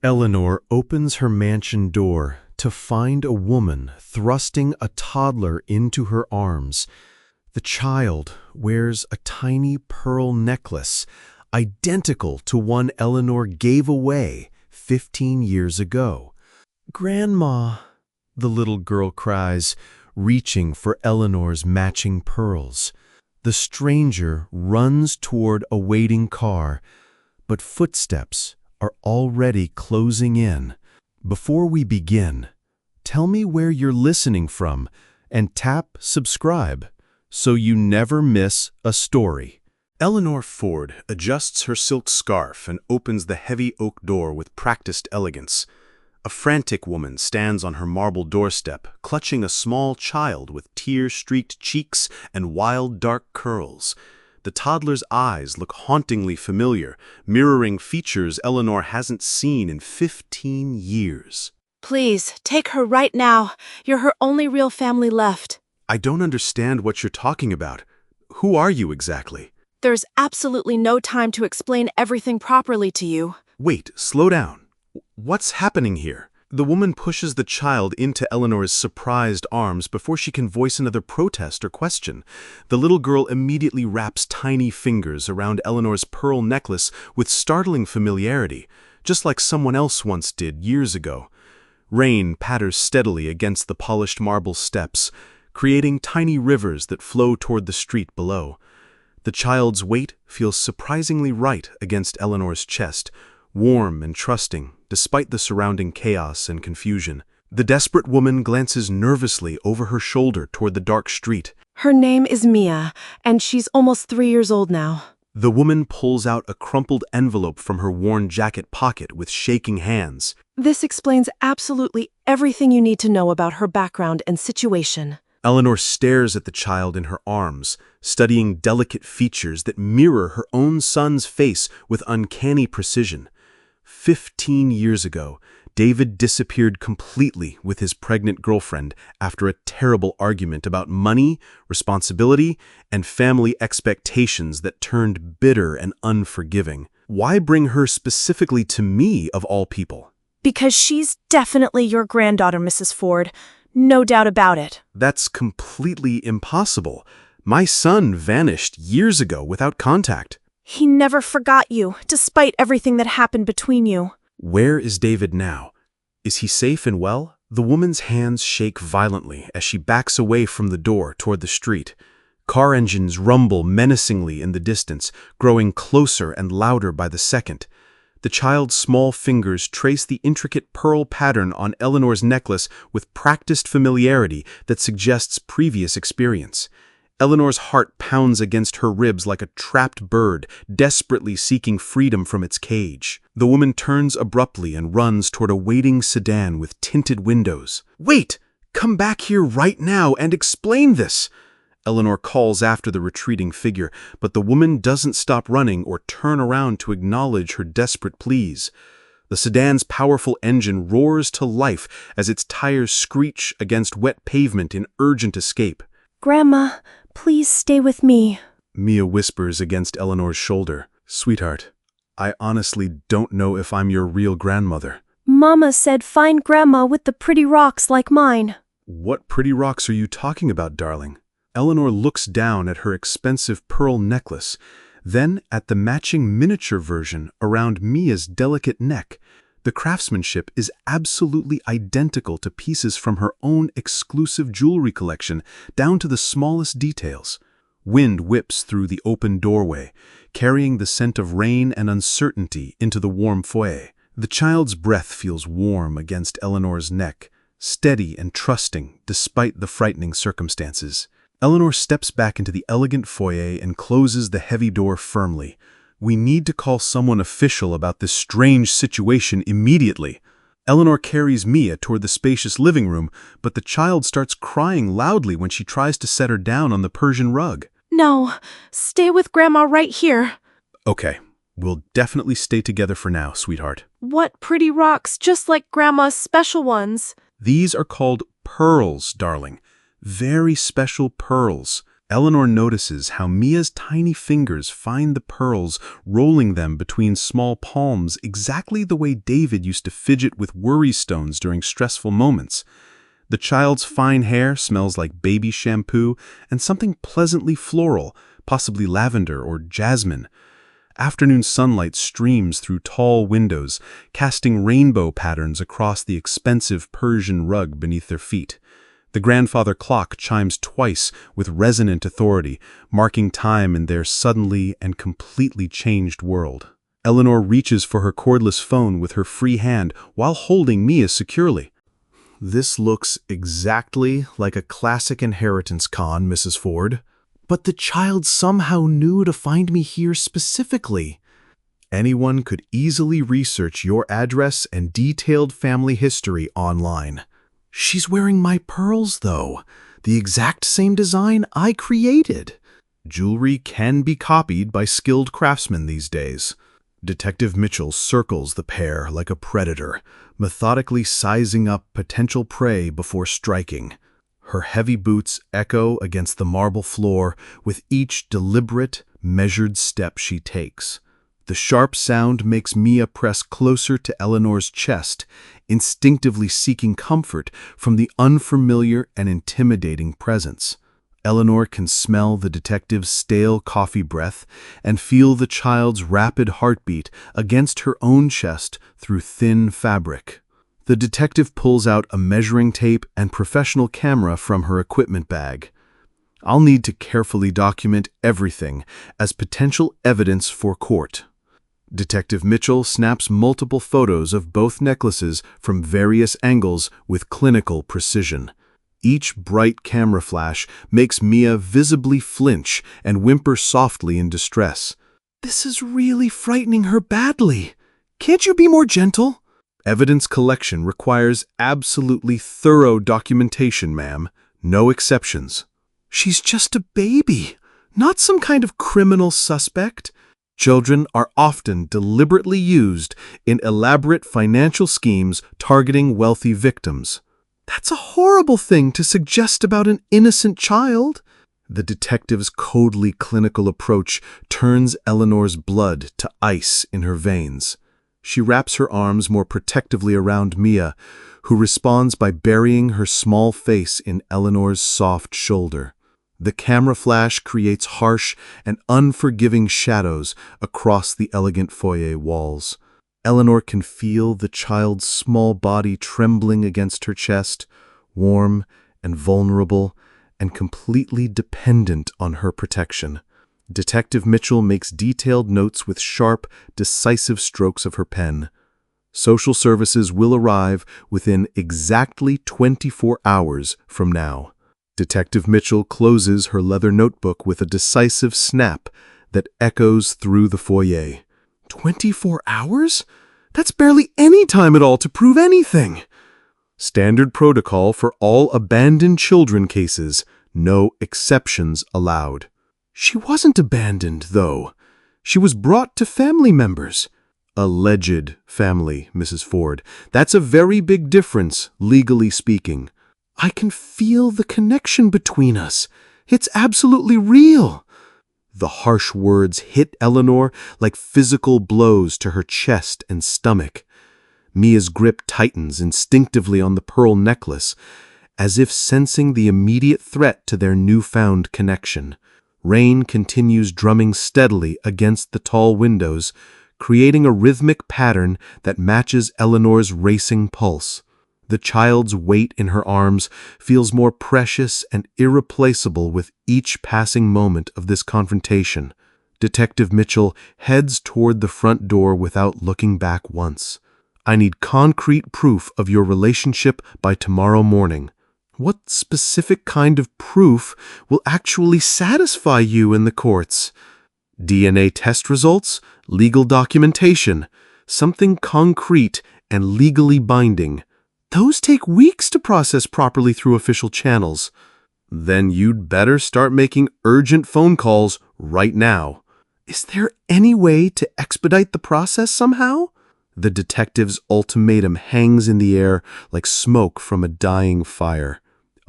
Eleanor opens her mansion door to find a woman thrusting a toddler into her arms. The child wears a tiny pearl necklace, identical to one Eleanor gave away 15 years ago. "Grandma," the little girl cries, reaching for Eleanor's matching pearls. The stranger runs toward a waiting car, but footsteps are already closing in. Before we begin, tell me where you're listening from and tap subscribe so you never miss a story. Eleanor Ford adjusts her silk scarf and opens the heavy oak door with practiced elegance. A frantic woman stands on her marble doorstep, clutching a small child with tear-streaked cheeks and wild dark curls. The toddler's eyes look hauntingly familiar, mirroring features Eleanor hasn't seen in 15 years. "Please, take her right now. You're her only real family left." "I don't understand what you're talking about. Who are you exactly?" "There's absolutely no time to explain everything properly to you." "Wait, slow down. What's happening here?" The woman pushes the child into Eleanor's surprised arms before she can voice another protest or question. The little girl immediately wraps tiny fingers around Eleanor's pearl necklace with startling familiarity, just like someone else once did years ago. Rain patters steadily against the polished marble steps, creating tiny rivers that flow toward the street below. The child's weight feels surprisingly right against Eleanor's chest, warm and trusting, despite the surrounding chaos and confusion. The desperate woman glances nervously over her shoulder toward the dark street. "Her name is Mia, and she's almost 3 years old now." The woman pulls out a crumpled envelope from her worn jacket pocket with shaking hands. "This explains absolutely everything you need to know about her background and situation." Eleanor stares at the child in her arms, studying delicate features that mirror her own son's face with uncanny precision. 15 years ago, David disappeared completely with his pregnant girlfriend after a terrible argument about money, responsibility, and family expectations that turned bitter and unforgiving. Why bring her specifically to me, of all people? "Because she's definitely your granddaughter, Mrs. Ford. No doubt about it." That's completely impossible. My son vanished years ago without contact. "He never forgot you, despite everything that happened between you." Where is David now? Is he safe and well? The woman's hands shake violently as she backs away from the door toward the street. Car engines rumble menacingly in the distance, growing closer and louder by the second. The child's small fingers trace the intricate pearl pattern on Eleanor's necklace with practiced familiarity that suggests previous experience. Eleanor's heart pounds against her ribs like a trapped bird, desperately seeking freedom from its cage. The woman turns abruptly and runs toward a waiting sedan with tinted windows. "Wait! Come back here right now and explain this!" Eleanor calls after the retreating figure, but the woman doesn't stop running or turn around to acknowledge her desperate pleas. The sedan's powerful engine roars to life as its tires screech against wet pavement in urgent escape. "Grandma, please stay with me." Mia whispers against Eleanor's shoulder. "Sweetheart, I honestly don't know if I'm your real grandmother." "Mama said find Grandma with the pretty rocks like mine." "What pretty rocks are you talking about, darling?" Eleanor looks down at her expensive pearl necklace, then at the matching miniature version around Mia's delicate neck. The craftsmanship is absolutely identical to pieces from her own exclusive jewelry collection, down to the smallest details. Wind whips through the open doorway, carrying the scent of rain and uncertainty into the warm foyer. The child's breath feels warm against Eleanor's neck, steady and trusting despite the frightening circumstances. Eleanor steps back into the elegant foyer and closes the heavy door firmly. We need to call someone official about this strange situation immediately. Eleanor carries Mia toward the spacious living room, but the child starts crying loudly when she tries to set her down on the Persian rug. "No, stay with Grandma right here." "Okay, we'll definitely stay together for now, sweetheart." "What pretty rocks, just like Grandma's special ones." "These are called pearls, darling. Very special pearls." Eleanor notices how Mia's tiny fingers find the pearls, rolling them between small palms exactly the way David used to fidget with worry stones during stressful moments. The child's fine hair smells like baby shampoo and something pleasantly floral, possibly lavender or jasmine. Afternoon sunlight streams through tall windows, casting rainbow patterns across the expensive Persian rug beneath their feet. The grandfather clock chimes twice with resonant authority, marking time in their suddenly and completely changed world. Eleanor reaches for her cordless phone with her free hand while holding Mia securely. This looks exactly like a classic inheritance con, Mrs. Ford. But the child somehow knew to find me here specifically. Anyone could easily research your address and detailed family history online. She's wearing my pearls, though, the exact same design I created. Jewelry can be copied by skilled craftsmen these days. Detective Mitchell circles the pair like a predator, methodically sizing up potential prey before striking. Her heavy boots echo against the marble floor with each deliberate, measured step she takes. The sharp sound makes Mia press closer to Eleanor's chest, instinctively seeking comfort from the unfamiliar and intimidating presence. Eleanor can smell the detective's stale coffee breath and feel the child's rapid heartbeat against her own chest through thin fabric. The detective pulls out a measuring tape and professional camera from her equipment bag. I'll need to carefully document everything as potential evidence for court. Detective Mitchell snaps multiple photos of both necklaces from various angles with clinical precision. Each bright camera flash makes Mia visibly flinch and whimper softly in distress. "This is really frightening her badly. Can't you be more gentle?" Evidence collection requires absolutely thorough documentation, ma'am. No exceptions. She's just a baby, not some kind of criminal suspect. Children are often deliberately used in elaborate financial schemes targeting wealthy victims. That's a horrible thing to suggest about an innocent child. The detective's coldly clinical approach turns Eleanor's blood to ice in her veins. She wraps her arms more protectively around Mia, who responds by burying her small face in Eleanor's soft shoulder. The camera flash creates harsh and unforgiving shadows across the elegant foyer walls. Eleanor can feel the child's small body trembling against her chest, warm and vulnerable and completely dependent on her protection. Detective Mitchell makes detailed notes with sharp, decisive strokes of her pen. Social services will arrive within exactly 24 hours from now. Detective Mitchell closes her leather notebook with a decisive snap that echoes through the foyer. 24 hours? That's barely any time at all to prove anything. Standard protocol for all abandoned children cases, no exceptions allowed. She wasn't abandoned, though. She was brought to family members. Alleged family, Mrs. Ford. That's a very big difference, legally speaking. I can feel the connection between us. It's absolutely real. The harsh words hit Eleanor like physical blows to her chest and stomach. Mia's grip tightens instinctively on the pearl necklace, as if sensing the immediate threat to their newfound connection. Rain continues drumming steadily against the tall windows, creating a rhythmic pattern that matches Eleanor's racing pulse. The child's weight in her arms feels more precious and irreplaceable with each passing moment of this confrontation. Detective Mitchell heads toward the front door without looking back once. I need concrete proof of your relationship by tomorrow morning. What specific kind of proof will actually satisfy you in the courts? DNA test results, legal documentation, something concrete and legally binding. Those take weeks to process properly through official channels. Then you'd better start making urgent phone calls right now. Is there any way to expedite the process somehow? The detective's ultimatum hangs in the air like smoke from a dying fire.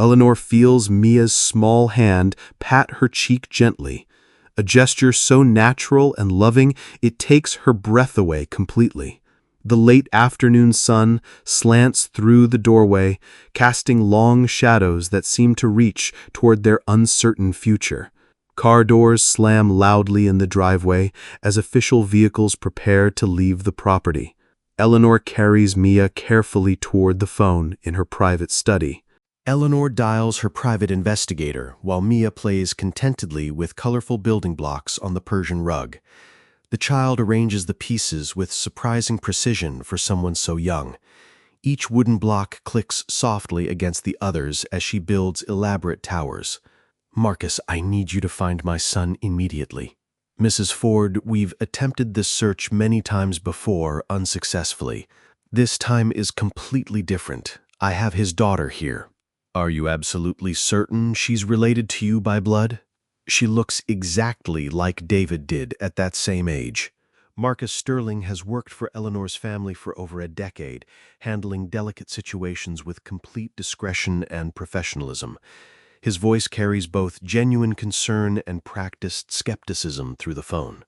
Eleanor feels Mia's small hand pat her cheek gently, a gesture so natural and loving it takes her breath away completely. The late afternoon sun slants through the doorway, casting long shadows that seem to reach toward their uncertain future. Car doors slam loudly in the driveway as official vehicles prepare to leave the property. Eleanor carries Mia carefully toward the phone in her private study. Eleanor dials her private investigator while Mia plays contentedly with colorful building blocks on the Persian rug. The child arranges the pieces with surprising precision for someone so young. Each wooden block clicks softly against the others as she builds elaborate towers. "Marcus, I need you to find my son immediately." "Mrs. Ford, we've attempted this search many times before, unsuccessfully. This time is completely different. I have his daughter here." "Are you absolutely certain she's related to you by blood?" "She looks exactly like David did at that same age." Marcus Sterling has worked for Eleanor's family for over a decade, handling delicate situations with complete discretion and professionalism. His voice carries both genuine concern and practiced skepticism through the phone.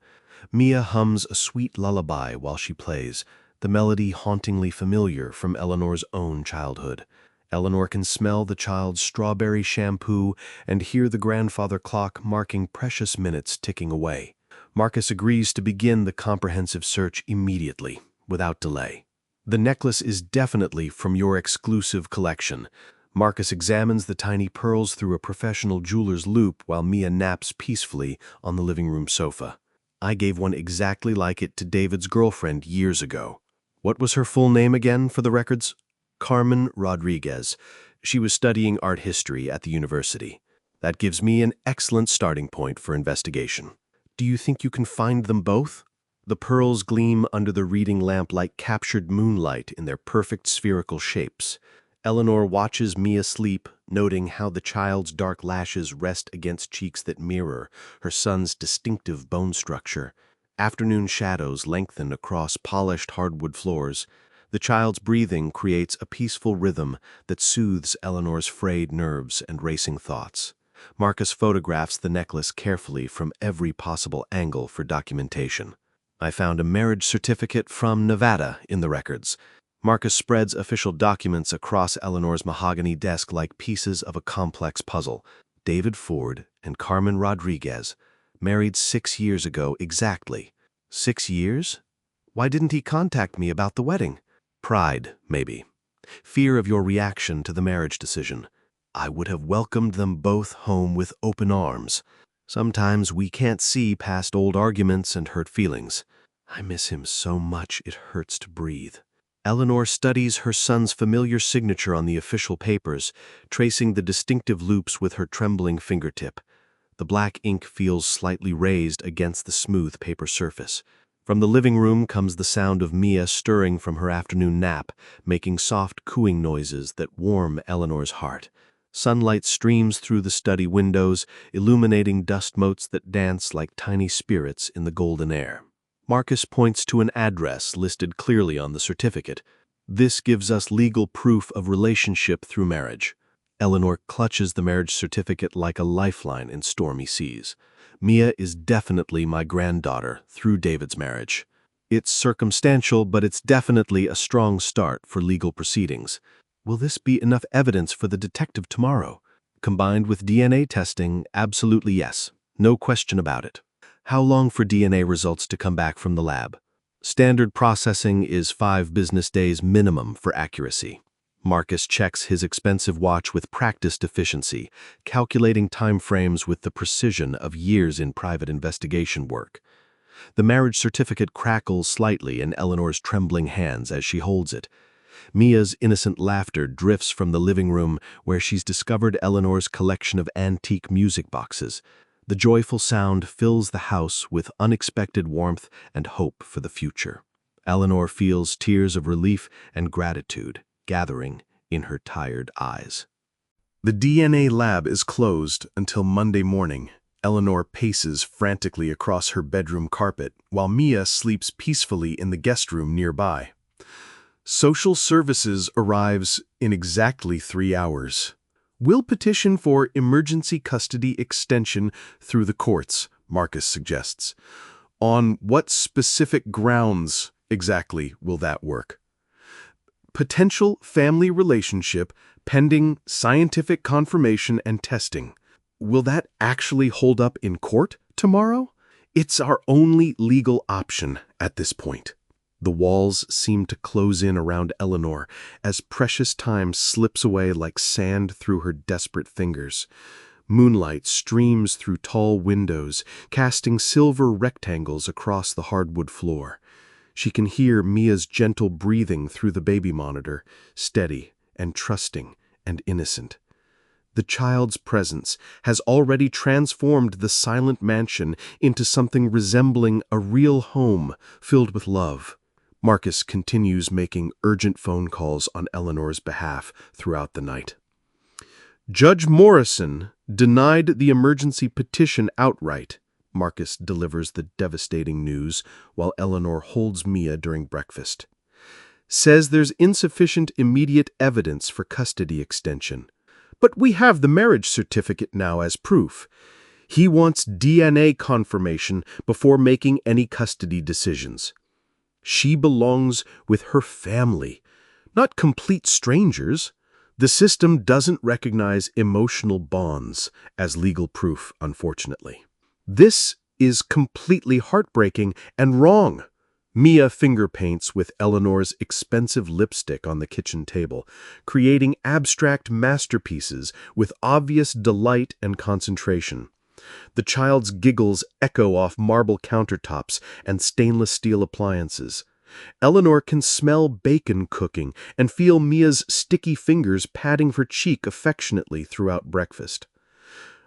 Mia hums a sweet lullaby while she plays, the melody hauntingly familiar from Eleanor's own childhood. Eleanor can smell the child's strawberry shampoo and hear the grandfather clock marking precious minutes ticking away. Marcus agrees to begin the comprehensive search immediately, without delay. "The necklace is definitely from your exclusive collection." Marcus examines the tiny pearls through a professional jeweler's loupe while Mia naps peacefully on the living room sofa. "I gave one exactly like it to David's girlfriend years ago." "What was her full name again for the records?" "Carmen Rodriguez. She was studying art history at the university." "That gives me an excellent starting point for investigation." "Do you think you can find them both?" The pearls gleam under the reading lamp like captured moonlight in their perfect spherical shapes. Eleanor watches Mia sleep, noting how the child's dark lashes rest against cheeks that mirror her son's distinctive bone structure. Afternoon shadows lengthen across polished hardwood floors. The child's breathing creates a peaceful rhythm that soothes Eleanor's frayed nerves and racing thoughts. Marcus photographs the necklace carefully from every possible angle for documentation. "I found a marriage certificate from Nevada in the records." Marcus spreads official documents across Eleanor's mahogany desk like pieces of a complex puzzle. "David Ford and Carmen Rodriguez, married 6 years ago exactly." 6 years? Why didn't he contact me about the wedding? Pride, maybe. Fear of your reaction to the marriage decision. I would have welcomed them both home with open arms. Sometimes we can't see past old arguments and hurt feelings. I miss him so much it hurts to breathe. Eleanor studies her son's familiar signature on the official papers, tracing the distinctive loops with her trembling fingertip. The black ink feels slightly raised against the smooth paper surface. From the living room comes the sound of Mia stirring from her afternoon nap, making soft cooing noises that warm Eleanor's heart. Sunlight streams through the study windows, illuminating dust motes that dance like tiny spirits in the golden air. Marcus points to an address listed clearly on the certificate. "This gives us legal proof of relationship through marriage." Eleanor clutches the marriage certificate like a lifeline in stormy seas. "Mia is definitely my granddaughter through David's marriage. It's circumstantial, but it's definitely a strong start for legal proceedings." Will this be enough evidence for the detective tomorrow? Combined with DNA testing, absolutely yes. No question about it. How long for DNA results to come back from the lab? Standard processing is 5 business days minimum for accuracy. Marcus checks his expensive watch with practiced efficiency, calculating time frames with the precision of years in private investigation work. The marriage certificate crackles slightly in Eleanor's trembling hands as she holds it. Mia's innocent laughter drifts from the living room where she's discovered Eleanor's collection of antique music boxes. The joyful sound fills the house with unexpected warmth and hope for the future. Eleanor feels tears of relief and gratitude gathering in her tired eyes. The DNA lab is closed until Monday morning. Eleanor paces frantically across her bedroom carpet while Mia sleeps peacefully in the guest room nearby. Social services arrives in exactly 3 hours. We'll petition for emergency custody extension through the courts, Marcus suggests. On what specific grounds exactly will that work? Potential family relationship pending scientific confirmation and testing. Will that actually hold up in court tomorrow? It's our only legal option at this point. The walls seem to close in around Eleanor as precious time slips away like sand through her desperate fingers. Moonlight streams through tall windows, casting silver rectangles across the hardwood floor. She can hear Mia's gentle breathing through the baby monitor, steady and trusting and innocent. The child's presence has already transformed the silent mansion into something resembling a real home filled with love. Marcus continues making urgent phone calls on Eleanor's behalf throughout the night. Judge Morrison denied the emergency petition outright. Marcus delivers the devastating news while Eleanor holds Mia during breakfast. Says there's insufficient immediate evidence for custody extension. But we have the marriage certificate now as proof. He wants DNA confirmation before making any custody decisions. She belongs with her family, not complete strangers. The system doesn't recognize emotional bonds as legal proof, unfortunately. This is completely heartbreaking and wrong. Mia finger paints with Eleanor's expensive lipstick on the kitchen table, creating abstract masterpieces with obvious delight and concentration. The child's giggles echo off marble countertops and stainless steel appliances. Eleanor can smell bacon cooking and feel Mia's sticky fingers patting her cheek affectionately throughout breakfast.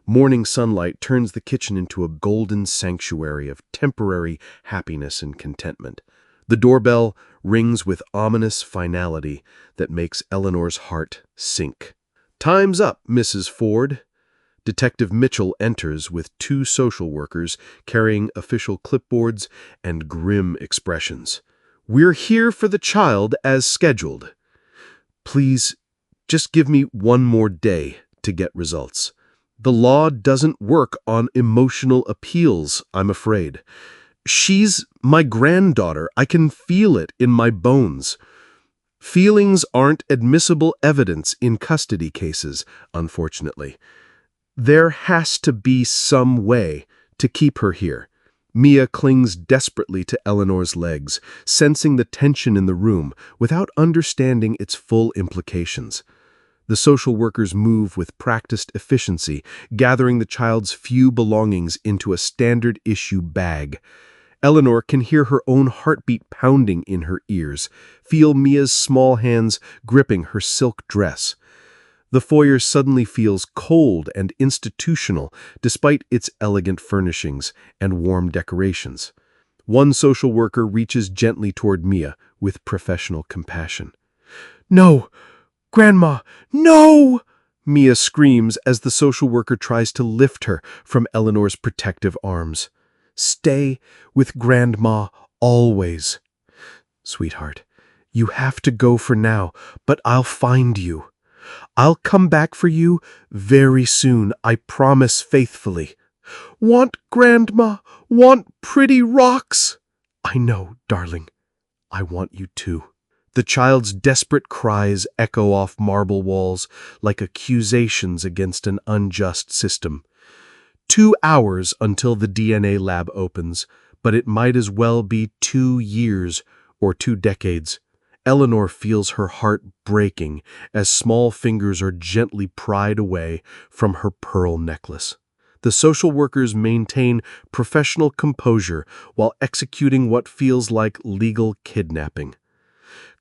Morning sunlight turns the kitchen into a golden sanctuary of temporary happiness and contentment. The doorbell rings with ominous finality that makes Eleanor's heart sink. "Time's up, Mrs. Ford." Detective Mitchell enters with two social workers carrying official clipboards and grim expressions. "We're here for the child as scheduled. Please, just give me one more day to get results. The law doesn't work on emotional appeals, I'm afraid. She's my granddaughter. I can feel it in my bones. Feelings aren't admissible evidence in custody cases, unfortunately. There has to be some way to keep her here." Mia clings desperately to Eleanor's legs, sensing the tension in the room without understanding its full implications. The social workers move with practiced efficiency, gathering the child's few belongings into a standard-issue bag. Eleanor can hear her own heartbeat pounding in her ears, feel Mia's small hands gripping her silk dress. The foyer suddenly feels cold and institutional despite its elegant furnishings and warm decorations. One social worker reaches gently toward Mia with professional compassion. "No! Grandma, no!" Mia screams as the social worker tries to lift her from Eleanor's protective arms. "Stay with Grandma always." "Sweetheart, you have to go for now, but I'll find you. I'll come back for you very soon, I promise faithfully." "Want Grandma, want pretty rocks." "I know, darling. I want you too." The child's desperate cries echo off marble walls like accusations against an unjust system. 2 hours until the DNA lab opens, but it might as well be 2 years or 2 decades. Eleanor feels her heart breaking as small fingers are gently pried away from her pearl necklace. The social workers maintain professional composure while executing what feels like legal kidnapping.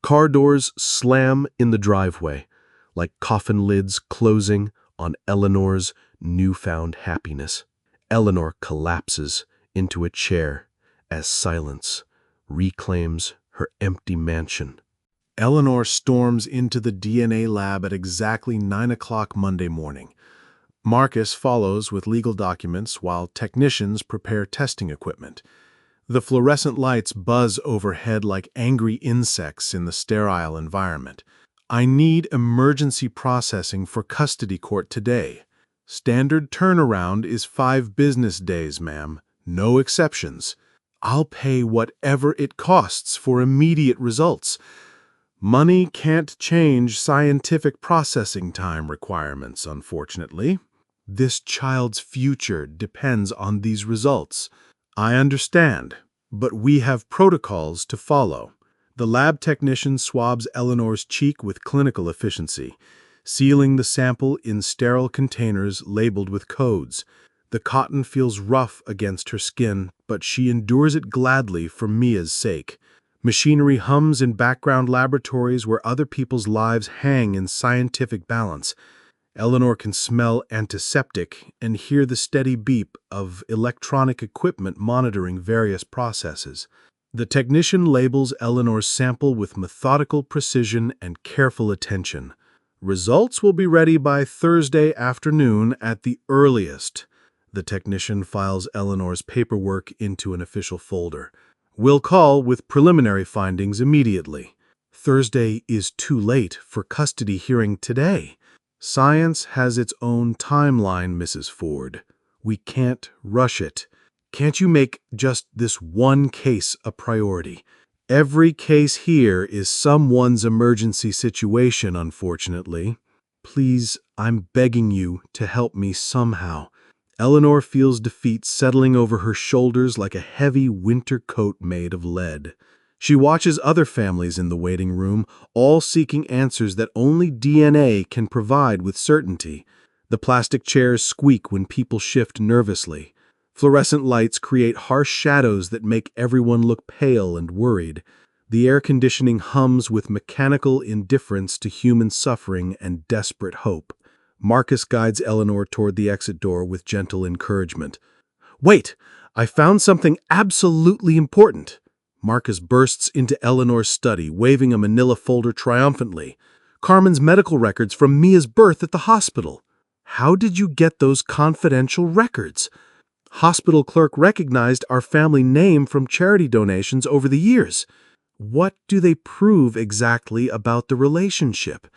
Car doors slam in the driveway, like coffin lids closing on Eleanor's newfound happiness. Eleanor collapses into a chair as silence reclaims her empty mansion. Eleanor storms into the DNA lab at exactly 9 o'clock Monday morning. Marcus follows with legal documents while technicians prepare testing equipment. The fluorescent lights buzz overhead like angry insects in the sterile environment. I need emergency processing for custody court today. Standard turnaround is 5 business days, ma'am. No exceptions. I'll pay whatever it costs for immediate results. Money can't change scientific processing time requirements, unfortunately. This child's future depends on these results. I understand, but we have protocols to follow. The lab technician swabs Eleanor's cheek with clinical efficiency, sealing the sample in sterile containers labeled with codes. The cotton feels rough against her skin, but she endures it gladly for Mia's sake. Machinery hums in background laboratories where other people's lives hang in scientific balance. Eleanor can smell antiseptic and hear the steady beep of electronic equipment monitoring various processes. The technician labels Eleanor's sample with methodical precision and careful attention. Results will be ready by Thursday afternoon at the earliest. The technician files Eleanor's paperwork into an official folder. We'll call with preliminary findings immediately. Thursday is too late for custody hearing today. Science has its own timeline, Mrs. Ford. We can't rush it. Can't you make just this one case a priority? Every case here is someone's emergency situation, unfortunately. Please, I'm begging you to help me somehow. Eleanor feels defeat settling over her shoulders like a heavy winter coat made of lead. She watches other families in the waiting room, all seeking answers that only DNA can provide with certainty. The plastic chairs squeak when people shift nervously. Fluorescent lights create harsh shadows that make everyone look pale and worried. The air conditioning hums with mechanical indifference to human suffering and desperate hope. Marcus guides Eleanor toward the exit door with gentle encouragement. "Wait! I found something absolutely important!" Marcus bursts into Eleanor's study, waving a manila folder triumphantly. "Carmen's medical records from Mia's birth at the hospital." "How did you get those confidential records?" "Hospital clerk recognized our family name from charity donations over the years." "What do they prove exactly about the relationship?"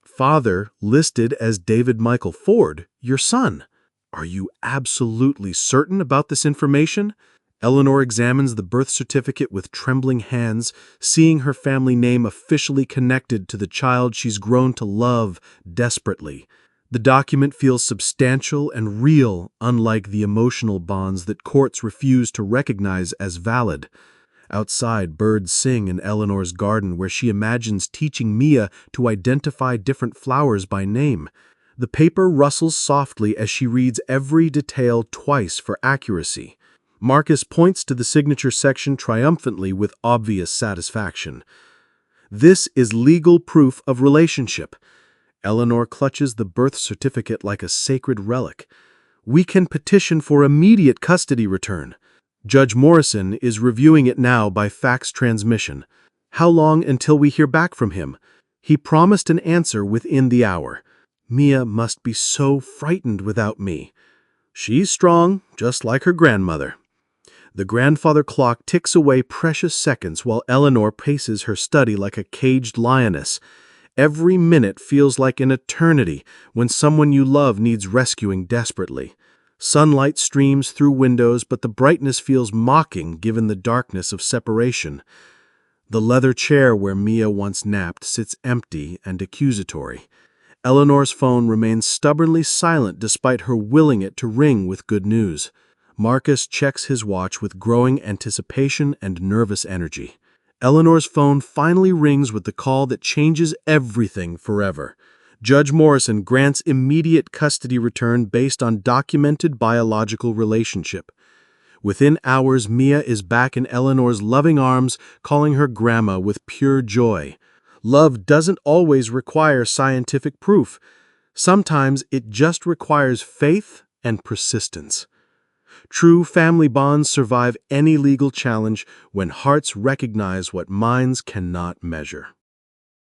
"Father listed as David Michael Ford, your son." "Are you absolutely certain about this information?" Eleanor examines the birth certificate with trembling hands, seeing her family name officially connected to the child she's grown to love desperately. The document feels substantial and real, unlike the emotional bonds that courts refuse to recognize as valid. Outside, birds sing in Eleanor's garden where she imagines teaching Mia to identify different flowers by name. The paper rustles softly as she reads every detail twice for accuracy. Marcus points to the signature section triumphantly with obvious satisfaction. "This is legal proof of relationship." Eleanor clutches the birth certificate like a sacred relic. "We can petition for immediate custody return. Judge Morrison is reviewing it now by fax transmission. How long until we hear back from him? He promised an answer within the hour. Mia must be so frightened without me. She's strong, just like her grandmother." The grandfather clock ticks away precious seconds while Eleanor paces her study like a caged lioness. Every minute feels like an eternity when someone you love needs rescuing desperately. Sunlight streams through windows, but the brightness feels mocking given the darkness of separation. The leather chair where Mia once napped sits empty and accusatory. Eleanor's phone remains stubbornly silent despite her willing it to ring with good news. Marcus checks his watch with growing anticipation and nervous energy. Eleanor's phone finally rings with the call that changes everything forever. Judge Morrison grants immediate custody return based on documented biological relationship. Within hours, Mia is back in Eleanor's loving arms, calling her grandma with pure joy. Love doesn't always require scientific proof. Sometimes it just requires faith and persistence. True family bonds survive any legal challenge when hearts recognize what minds cannot measure.